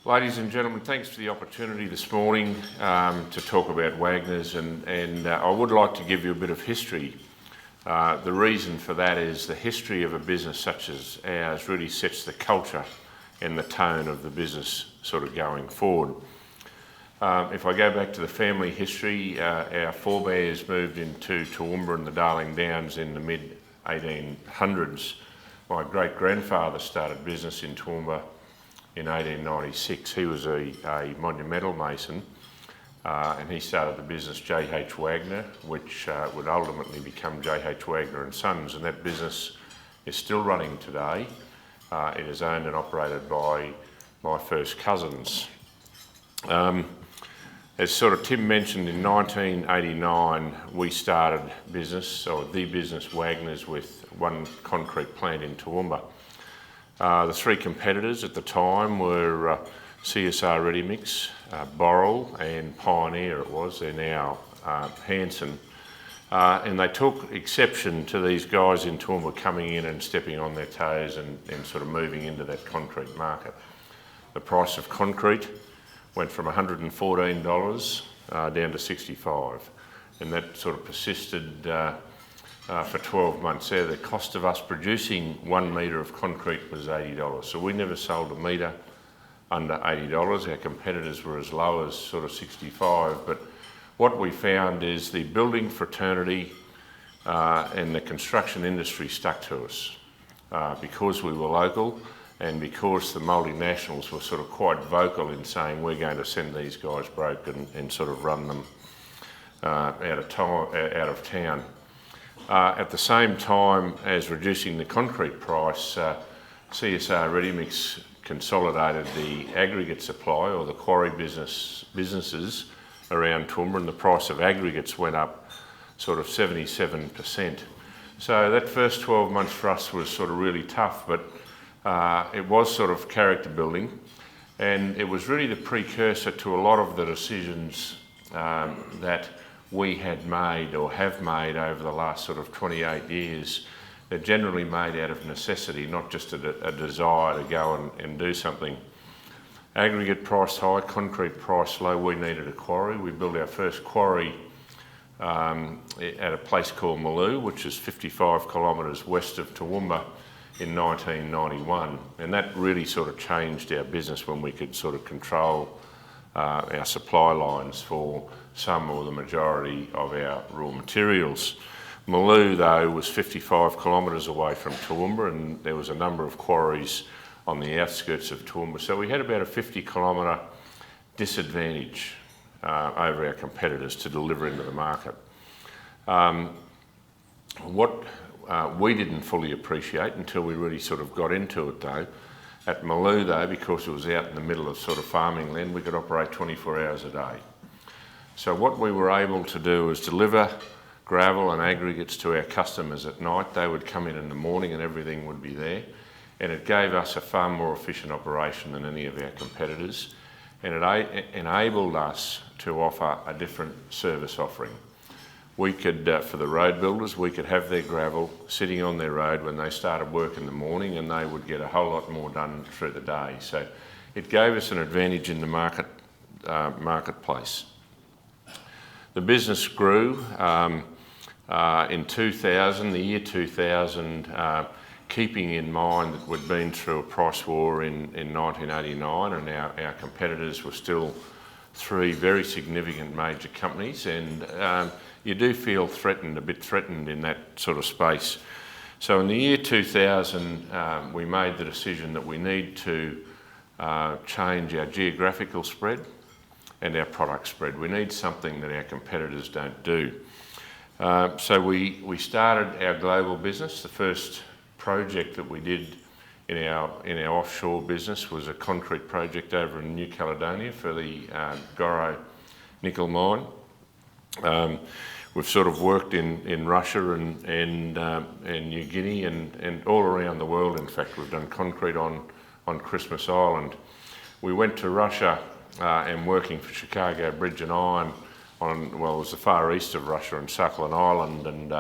Ladies and gentlemen, thanks for the opportunity this morning to talk about Wagners, and I would like to give you a bit of history. The reason for that is the history of a business such as ours really sets the culture and the tone of the business sort of going forward. If I go back to the family history, our forebears moved into Toowoomba and the Darling Downs in the mid-1800s. My great-grandfather started business in Toowoomba in 1896. He was a monumental mason, and he started the business J.H. Wagner, which would ultimately become J.H. Wagner and Sons, and that business is still running today. It is owned and operated by my first cousins. As sort of Tim mentioned, in 1989 we started business, or the business Wagners, with one concrete plant in Toowoomba. The three competitors at the time were CSR Ready Mix, Boral and Pioneer it was, they're now Hanson. And they took exception to these guys in Toowoomba coming in and stepping on their toes and sort of moving into that concrete market. The price of concrete went from $114 down to $65, and that sort of persisted for 12 months there. The cost of us producing 1 metre of concrete was $80. So we never sold a metre under $80. Our competitors were as low as sort of 65. But what we found is the building fraternity and the construction industry stuck to us because we were local and because the multinationals were sort of quite vocal in saying we're going to send these guys broke and sort of run them out of town. At the same time as reducing the concrete price, CSR Ready Mix consolidated the aggregate supply, or the quarry businesses around Toowoomba, and the price of aggregates went up sort of 77%. So that first 12 months for us was sort of really tough, but it was sort of character building, and it was really the precursor to a lot of the decisions that we had made or have made over the last sort of 28 years. They're generally made out of necessity, not just a desire to go and do something. Aggregate price high, concrete price low, we needed a quarry. We built our first quarry at a place called Maloo, which is 55 kilometres west of Toowoomba, in 1991. And that really sort of changed our business when we could sort of control our supply lines for some or the majority of our raw materials. Maloo, though, was 55 kilometres away from Toowoomba, and there was a number of quarries on the outskirts of Toowoomba. So we had about a 50-kilometre disadvantage over our competitors to deliver into the market. What we didn't fully appreciate until we really sort of got into it, though, at Maloo, though, because it was out in the middle of sort of farming land, we could operate 24 hours a day. So what we were able to do was deliver gravel and aggregates to our customers at night. They would come in the morning and everything would be there. And it gave us a far more efficient operation than any of our competitors. And it enabled us to offer a different service offering. We could, for the road builders, we could have their gravel sitting on their road when they started work in the morning, and they would get a whole lot more done through the day. So it gave us an advantage in the marketplace. The business grew in 2000, the year 2000, keeping in mind that we'd been through a price war in 1989, and our competitors were still three very significant major companies, and you do feel threatened, a bit threatened in that sort of space. So in the year 2000, we made the decision that we need to change our geographical spread and our product spread. We need something that our competitors don't do. So we started our global business. The first project that we did in our offshore business was a concrete project over in New Caledonia for the Goro nickel mine. We've sort of worked in Russia and New Guinea and all around the world. In fact, we've done concrete on Christmas Island. We went to Russia and working for Chicago Bridge and Iron on, well, it was the far east of Russia and Sakhalin Island, and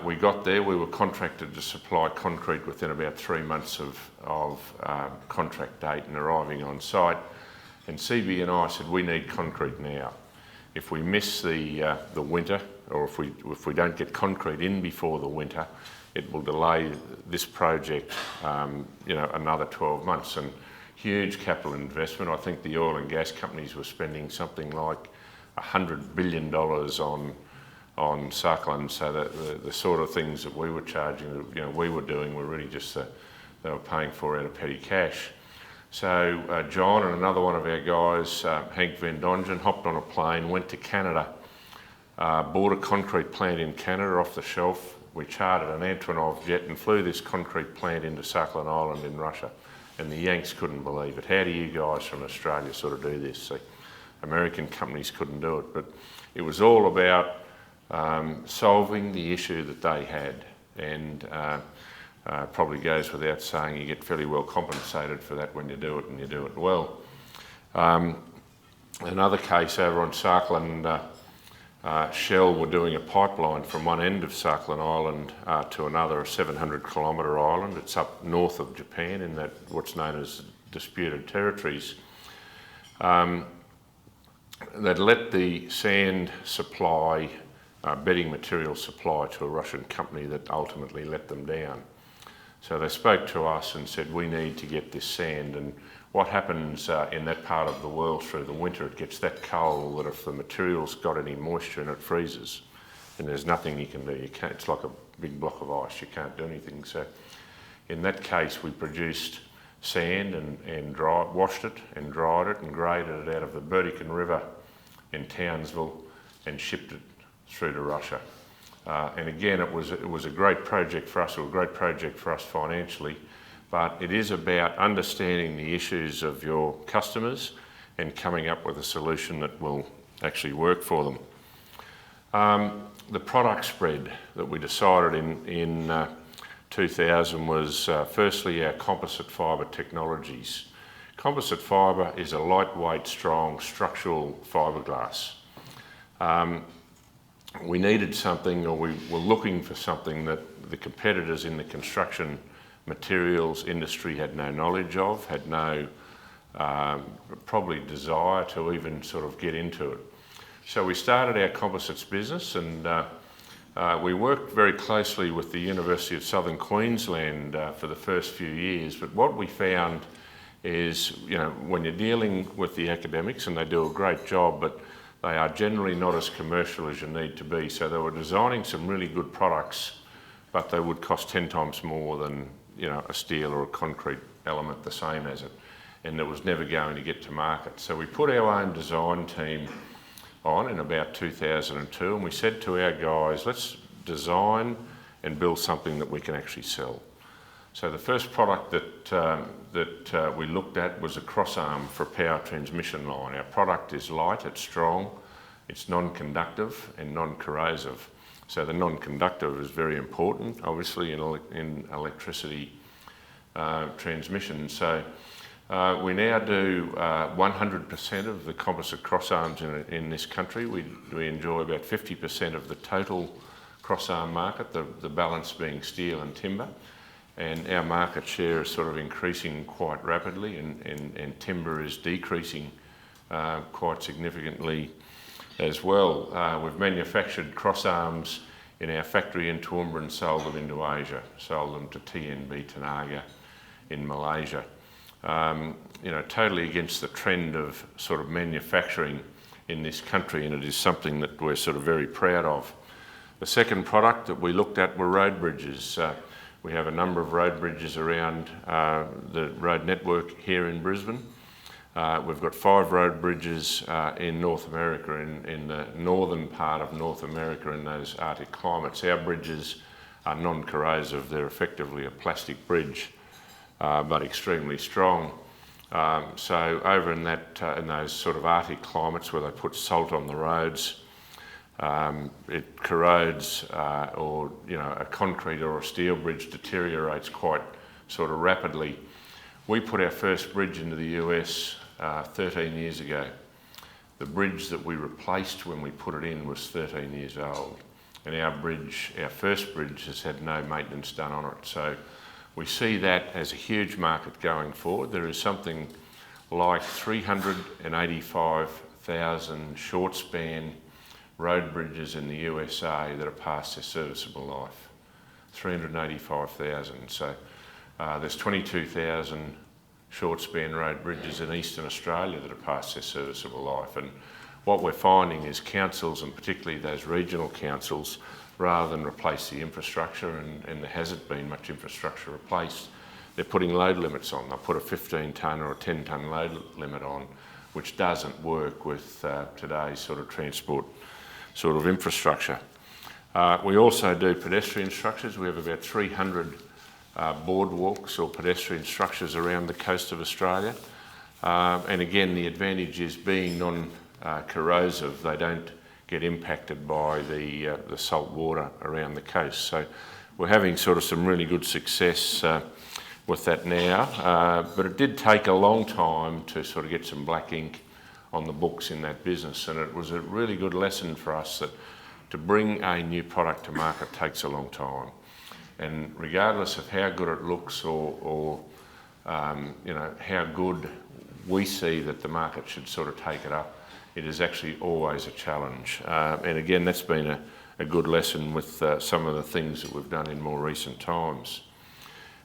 We got there, we were contracted to supply concrete within about 3 months of contract date and arriving on site. And CB and I said, we need concrete now. If we miss the winter, or if we don't get concrete in before the winter, it will delay this project, another 12 months. And huge capital investment. I think the oil and gas companies were spending something like $100 billion on Suckland, so that the sort of things that we were charging, we were doing, were really just they were paying for out of petty cash. So John and another one of our guys, Hank Van Dongen, hopped on a plane, went to Canada, bought a concrete plant in Canada off the shelf. We chartered an Antonov jet and flew this concrete plant into Sakhalin Island in Russia. And the Yanks couldn't believe it. How do you guys from Australia sort of do this? The American companies couldn't do it. But it was all about solving the issue that they had. And probably goes without saying, you get fairly well compensated for that when you do it, and you do it well. Another case over on Sakhalin, Shell were doing a pipeline from one end of Sakhalin Island to another, a 700-kilometre island. It's up north of Japan in that what's known as disputed territories. They'd let the sand supply, bedding material supply to a Russian company that ultimately let them down. So they spoke to us and said, we need to get this sand. And what happens in that part of the world through the winter, it gets that cold that if the material's got any moisture in it, freezes. And there's nothing you can do. You can't, it's like a big block of ice, you can't do anything. So in that case, we produced sand and washed it and dried it and graded it out of the Burdekin River in Townsville and shipped it through to Russia. And again, it was a great project for us, or a great project for us financially, but it is about understanding the issues of your customers and coming up with a solution that will actually work for them. The product spread that we decided in 2000 was firstly our composite fibre technologies. Composite fibre is a lightweight, strong, structural fiberglass. We needed something, or we were looking for something that the competitors in the construction materials industry had no knowledge of, had no probably desire to even sort of get into it. So we started our composites business, and we worked very closely with the University of Southern Queensland for the first few years. But what we found is, when you're dealing with the academics, and they do a great job, but they are generally not as commercial as you need to be. So they were designing some really good products, but they would cost 10 times more than a steel or a concrete element the same as it, and it was never going to get to market. So we put our own design team on in about 2002, and we said to our guys, let's design and build something that we can actually sell. So the first product that we looked at was a crossarm for a power transmission line. Our product is light, it's strong, it's non-conductive and non-corrosive. So the non-conductive is very important, obviously, in electricity transmission. So we now do 100% of the composite crossarms in this country. We enjoy about 50% of the total crossarm market, the balance being steel and timber. And our market share is sort of increasing quite rapidly, and timber is decreasing quite significantly as well. We've manufactured crossarms in our factory in Toowoomba and sold them into Asia, sold them to TNB Tenaga in Malaysia. Totally against the trend of sort of manufacturing in this country, and it is something that we're sort of very proud of. The second product that we looked at were road bridges. We have a number of road bridges around the road network here in Brisbane. We've got 5 road bridges in North America, in the northern part of North America, in those Arctic climates. Our bridges are non-corrosive. They're effectively a plastic bridge, but extremely strong. So over in those sort of Arctic climates where they put salt on the roads, it corrodes, or a concrete or a steel bridge deteriorates quite sort of rapidly. We put our first bridge into the US 13 years ago. The bridge that we replaced when we put it in was 13 years old. and our first bridge has had no maintenance done on it. So we see that as a huge market going forward. There is something like 385,000 short span road bridges in the USA that are past their serviceable life. 385,000. So there's 22,000 short span road bridges in Eastern Australia that are past their serviceable life. And what we're finding is councils, and particularly those regional councils, rather than replace the infrastructure, and there hasn't been much infrastructure replaced, they're putting load limits on. They'll put a 15 tonne or a 10 tonne load limit on, which doesn't work with today's sort of transport sort of infrastructure. We also do pedestrian structures. We have about 300 boardwalks or pedestrian structures around the coast of Australia. And again, the advantage is being non-corrosive. They don't get impacted by the salt water around the coast. So we're having sort of some really good success with that now. But it did take a long time to sort of get some black ink on the books in that business. And it was a really good lesson for us that to bring a new product to market takes a long time. And regardless of how good it looks or you know, how good we see that the market should sort of take it up, it is actually always a challenge. And again, that's been a good lesson with some of the things that we've done in more recent times.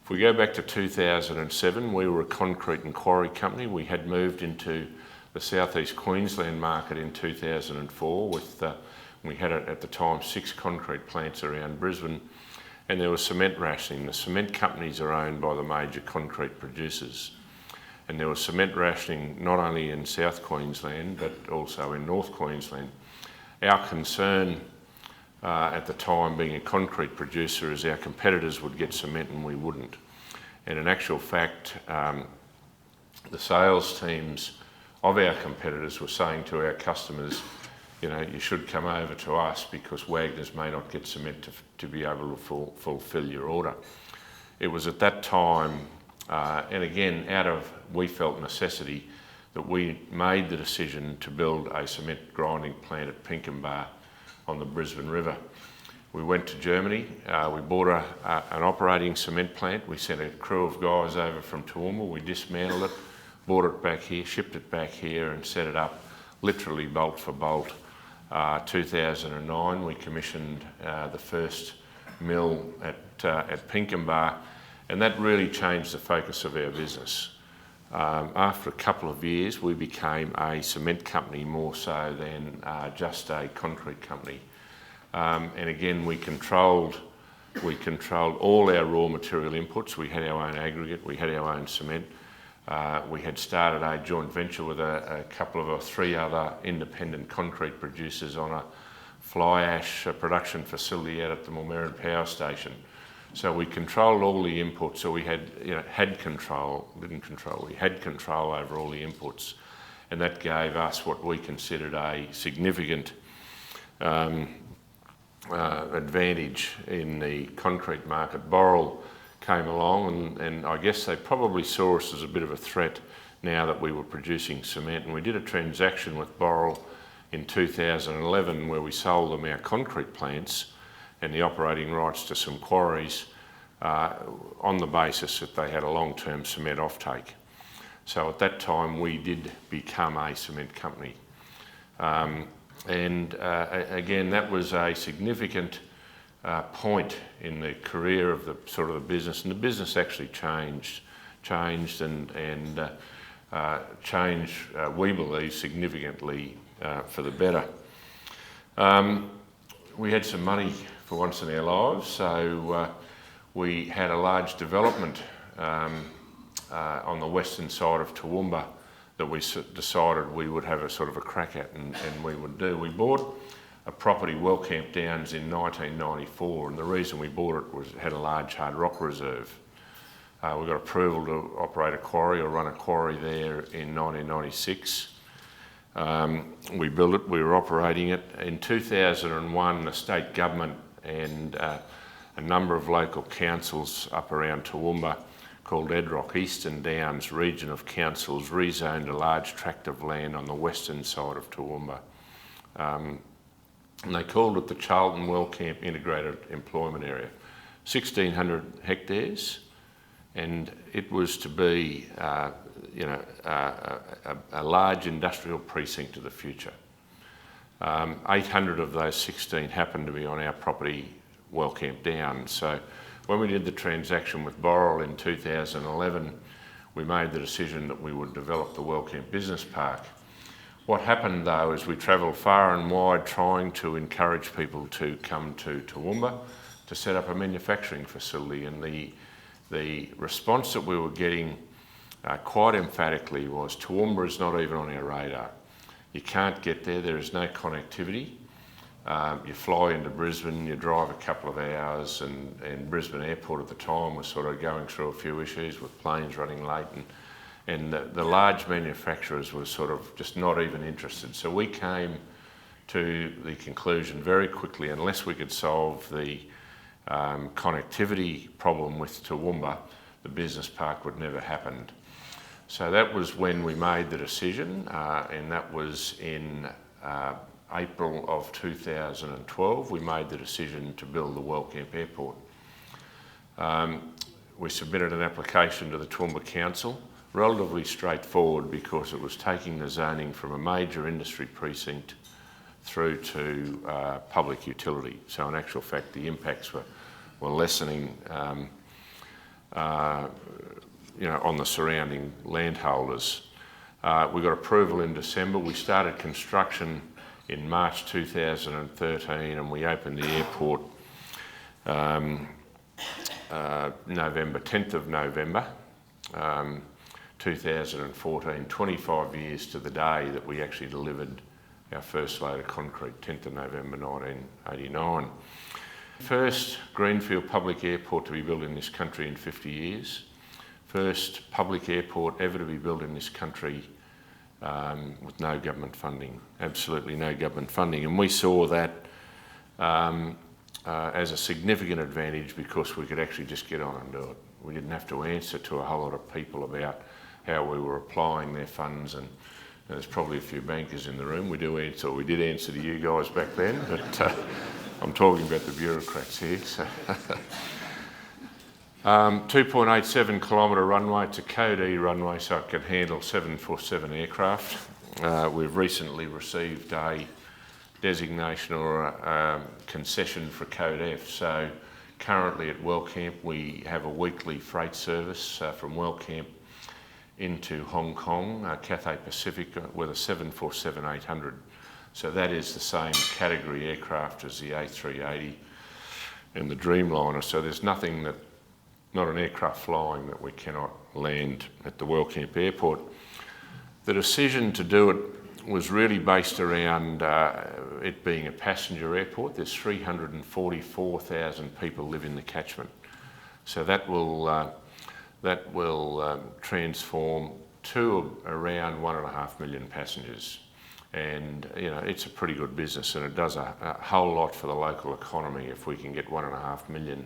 If we go back to 2007, we were a concrete and quarry company. We had moved into the southeast Queensland market in 2004 with, we had at the time 6 concrete plants around Brisbane, and there was cement rationing. The cement companies are owned by the major concrete producers. And there was cement rationing not only in South Queensland, but also in North Queensland. Our concern at the time, being a concrete producer, is our competitors would get cement and we wouldn't. And in actual fact, the sales teams of our competitors were saying to our customers, you know, you should come over to us because Wagners may not get cement to be able to fulfill your order. It was at that time, and again, we felt necessity, that we made the decision to build a cement grinding plant at Pinkenba on the Brisbane River. We went to Germany, we bought an operating cement plant. We sent a crew of guys over from Toowoomba, we dismantled it, brought it back here, shipped it back here and set it up literally bolt for bolt. 2009 we commissioned the first mill at Pinkenba, and that really changed the focus of our business. After a couple of years we became a cement company more so than just a concrete company. And again, we controlled all our raw material inputs. We had our own aggregate, we had our own cement. We had started a joint venture with a couple of 3 other independent concrete producers on a fly ash production facility out at the Mulmerran Power Station. So we controlled all the inputs. So we had, had control over all the inputs, and that gave us what we considered a significant advantage in the concrete market. Boral came along, and I guess they probably saw us as a bit of a threat now that we were producing cement. And we did a transaction with Boral in 2011 where we sold them our concrete plants and the operating rights to some quarries on the basis that they had a long-term cement offtake. So at that time we did become a cement company. And again, that was a significant point in the career of the sort of the business, and the business actually changed and changed, we believe, significantly for the better. We had some money for once in our lives, so we had a large development on the western side of Toowoomba that we decided we would have a sort of a crack at, and we would do. We bought a property, Wellcamp Downs, in 1994, and the reason we bought it was it had a large hard rock reserve. We got approval to operate a quarry or run a quarry there in 1996. We built it, we were operating it. In 2001, the state government and a number of local councils up around Toowoomba, called EDROC, Eastern Downs Region of Councils, rezoned a large tract of land on the western side of Toowoomba. and they called it the Charlton Wellcamp Integrated Employment Area. 1,600 hectares, and it was to be a large industrial precinct of the future. 800 of those 16 happened to be on our property, Wellcamp Down. So when we did the transaction with Boral in 2011, we made the decision that we would develop the Wellcamp Business Park. What happened though is we travelled far and wide trying to encourage people to come to Toowoomba to set up a manufacturing facility, and the response that we were getting quite emphatically was Toowoomba is not even on our radar. You can't get there, there is no connectivity. You fly into Brisbane, you drive a couple of hours, and Brisbane Airport at the time was sort of going through a few issues with planes running late, and the large manufacturers were sort of just not even interested. So we came to the conclusion very quickly, unless we could solve the connectivity problem with Toowoomba, the business park would never happen. So that was when we made the decision, and that was in April of 2012. We made the decision to build the Wellcamp Airport. We submitted an application to the Toowoomba Council, relatively straightforward because it was taking the zoning from a major industry precinct through to public utility. So in actual fact, the impacts were lessening on the surrounding landholders. We got approval in December. We started construction in March 2013, and we opened the airport November, 10th of November 2014, 25 years to the day that we actually delivered our first load of concrete, 10th of November 1989. First greenfield public airport to be built in this country in 50 years. First public airport ever to be built in this country with no government funding, absolutely no government funding. And we saw that as a significant advantage because we could actually just get on and do it. We didn't have to answer to a whole lot of people about how we were applying their funds, and there's probably a few bankers in the room. We did answer to you guys back then, but I'm talking about the bureaucrats here. So 2.87 kilometre runway. It's a Code E runway, so it can handle 747 aircraft. We've recently received a designation or a concession for Code F. So currently at Wellcamp we have a weekly freight service from Wellcamp into Hong Kong, Cathay Pacific, with a 747-800. So that is the same category aircraft as the A380 and the Dreamliner. So there's not an aircraft flying that we cannot land at the Wellcamp Airport. The decision to do it was really based around it being a passenger airport. There's 344,000 people live in the catchment. So that will transform to around 1.5 million passengers. And it's a pretty good business, and it does a whole lot for the local economy if we can get 1.5 million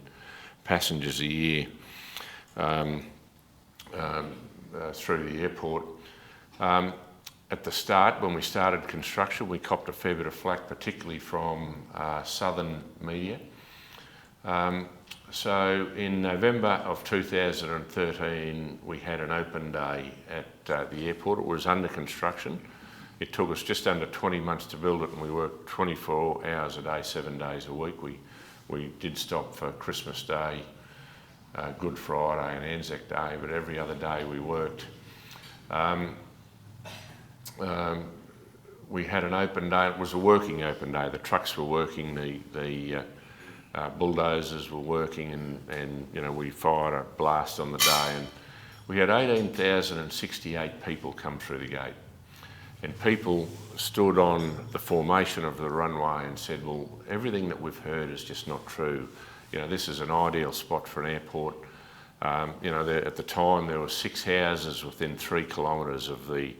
passengers a year through the airport. At the start, when we started construction, we copped a fair bit of flack, particularly from southern media. So in November of 2013, we had an open day at the airport. It was under construction. It took us just under 20 months to build it, and we worked 24 hours a day, 7 days a week. We did stop for Christmas Day, Good Friday and Anzac Day, but every other day we worked. We had an open day. It was a working open day. The trucks were working, the bulldozers were working, and we fired a blast on the day, and we had 18,068 people come through the gate. And people stood on the formation of the runway and said, well, everything that we've heard is just not true. This is an ideal spot for an airport. At the time there were 6 houses within 3 kilometres of the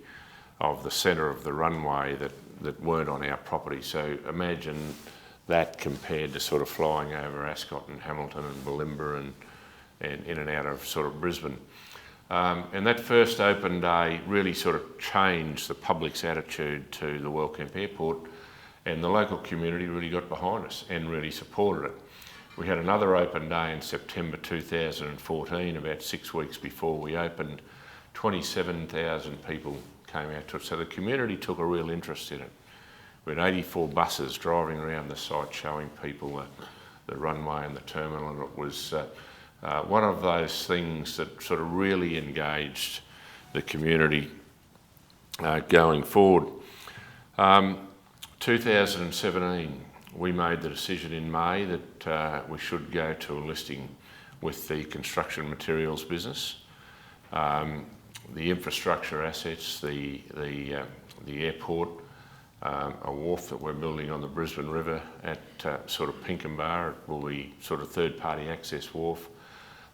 centre of the runway that weren't on our property. So imagine that compared to sort of flying over Ascot and Hamilton and Bulimba and in and out of sort of Brisbane. And that first open day really sort of changed the public's attitude to the Wellcamp Airport, and the local community really got behind us and really supported it. We had another open day in September 2014, about 6 weeks before we opened. 27,000 people came out to it, so the community took a real interest in it. We had 84 buses driving around the site showing people the runway and the terminal, and it was one of those things that sort of really engaged the community going forward. 2017, we made the decision in May that we should go to a listing with the construction materials business. The infrastructure assets, the airport, a wharf that we're building on the Brisbane River at sort of Pinkenbar, it will be sort of third-party access wharf.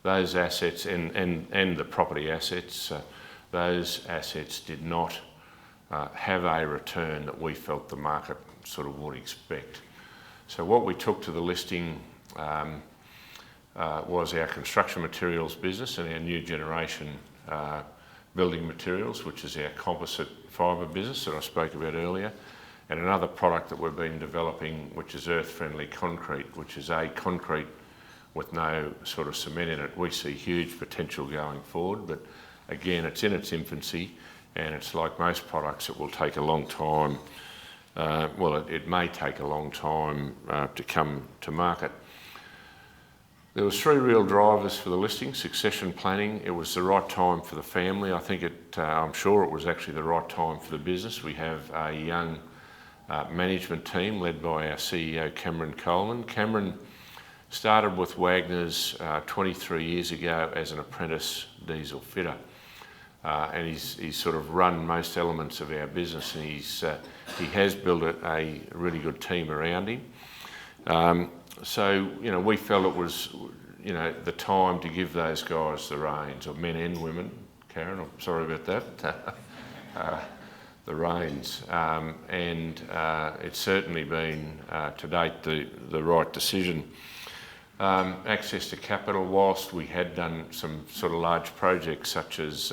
Those assets and the property assets, those assets did not have a return that we felt the market sort of would expect. So what we took to the listing was our construction materials business and our new generation building materials, which is our composite fibre business that I spoke about earlier, and another product that we've been developing, which is earth-friendly concrete, which is a concrete with no sort of cement in it. We see huge potential going forward, but again, it's in its infancy, and it's like most products, it will take a long time. It may take a long time to come to market. There was 3 real drivers for the listing: succession planning. It was the right time for the family. I think I'm sure it was actually the right time for the business. We have a young management team led by our CEO, Cameron Coleman. Cameron started with Wagners 23 years ago as an apprentice diesel fitter. And he's sort of run most elements of our business, and he has built a really good team around him. So, we felt it was, the time to give those guys the reins, or men and women, Karen, I'm sorry about that, the reins. And it's certainly been, to date, the right decision. Access to capital, whilst we had done some sort of large projects such as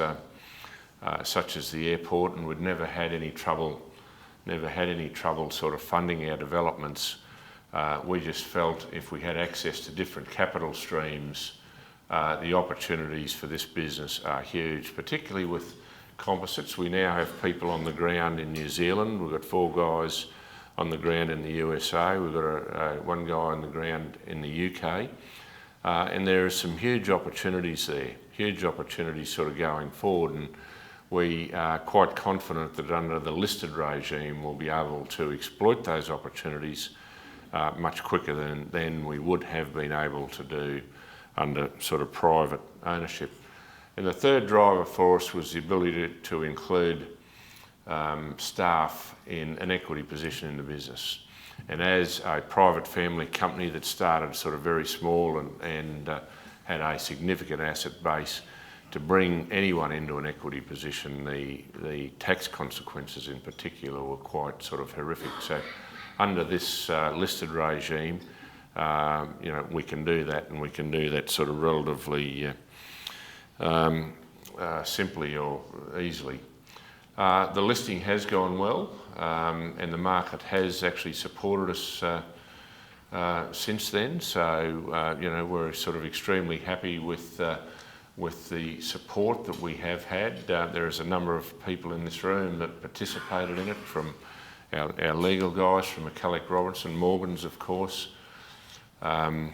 the airport, and we'd never had any trouble sort of funding our developments. We just felt if we had access to different capital streams, the opportunities for this business are huge, particularly with composites. We now have people on the ground in New Zealand. We've got 4 guys on the ground in the USA. We've got 1 guy on the ground in the UK. And there are some huge opportunities there, huge opportunities sort of going forward. And we are quite confident that under the listed regime, we'll be able to exploit those opportunities much quicker than we would have been able to do under sort of private ownership. And the third driver for us was the ability to include staff in an equity position in the business. And as a private family company that started sort of very small and had a significant asset base, to bring anyone into an equity position, the tax consequences in particular were quite sort of horrific. So under this listed regime, we can do that, and we can do that sort of relatively simply or easily. The listing has gone well, and the market has actually supported us since then. So, we're sort of extremely happy with the support that we have had. There is a number of people in this room that participated in it, from our legal guys, from McCulloch Robertson, Morgans, of course. Who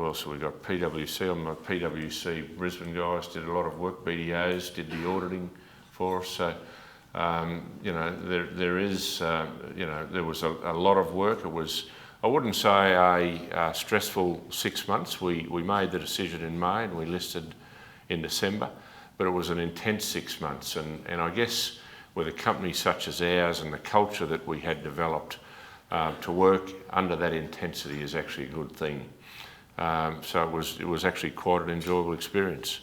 else have we got? PwC. On my PwC Brisbane guys did a lot of work. BDOs did the auditing for us. So, there was a lot of work. It was, I wouldn't say a stressful 6 months. We made the decision in May and we listed in December, but it was an intense 6 months. And I guess with a company such as ours and the culture that we had developed, to work under that intensity is actually a good thing. So it was actually quite an enjoyable experience.